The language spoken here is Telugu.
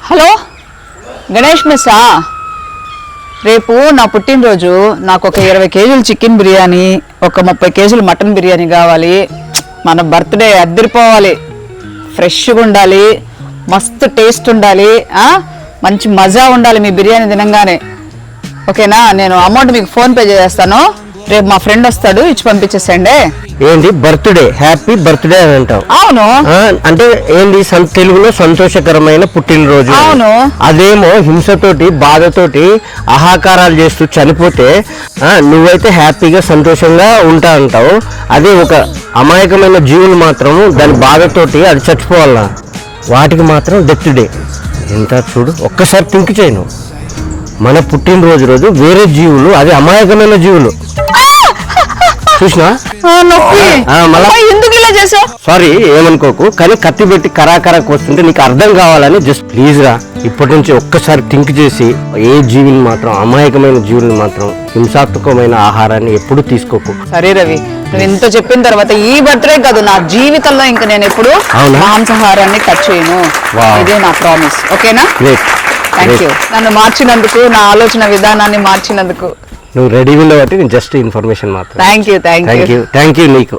హలో గణేష్ మెస్సా, రేపు నా పుట్టినరోజు. నాకు ఒక 20 కేజీలు చికెన్ బిర్యానీ, ఒక 30 కేజీలు మటన్ బిర్యానీ కావాలి. మన బర్త్డే అద్దరిపోవాలి, ఫ్రెష్గా ఉండాలి, మస్తు టేస్ట్ ఉండాలి, మంచి మజా ఉండాలి మీ బిర్యానీ తినంగానే. ఓకేనా? నేను అమౌంట్ మీకు ఫోన్పే చేస్తాను. రేపు మా ఫ్రెండ్ వస్తాడు, ఇచ్చి పంపించేసండి. ఏంటి బర్త్డే, హ్యాపీ బర్త్డే అని అంటావు? అవును. అంటే ఏంటి తెలుగులో సంతోషకరమైన పుట్టినరోజు. అవును. అదేమో హింసతోటి బాధతోటి ఆహాకారాలు చేస్తూ చనిపోతే నువ్వైతే హ్యాపీగా సంతోషంగా ఉంటా అంటావు. అదే ఒక అమాయకమైన జీవులు మాత్రం దాని బాధతోటి అది చచ్చిపోవాలా, వాటికి మాత్రం డెత్ డే. ఎంత చూడు, ఒక్కసారి థింక్ చేయను. మన పుట్టినరోజు రోజు వేరే జీవులు, అది అమాయకమైన జీవులు చూసినా ఎందుకు ఇలా చేసావు? సారీ, ఏమనుకోకు, కానీ కత్తి పెట్టి కరాకరా కోస్తుంటే నీకు అర్థం కావాలని జస్ట్ ప్లీజ్ రా, ఇప్పటి నుంచి ఒక్కసారి థింక్ చేసి ఏ జీవిని మాత్రం, అమాయకమైన జీవుని మాత్రం, హింసాత్మకమైన ఆహారాన్ని ఎప్పుడు తీసుకోకు. సరే రవి, నువ్వు ఇంత చెప్పిన తర్వాత ఈ బర్త్డే కాదు, నా జీవితంలో ఇంకా నేను ఎప్పుడు మాంసాహారాన్ని కట్ చేయను. ఇదే నా ప్రామిస్. ఓకేనా? థ్యాంక్ యూ, నన్ను మార్చినందుకు, నా ఆలోచన విధానాన్ని మార్చినందుకు. నువ్వు రెడీ ఉండబట్టి నేను జస్ట్ ఇన్ఫర్మేషన్ మాత్రం. Thank you. థ్యాంక్ యూ నీకు.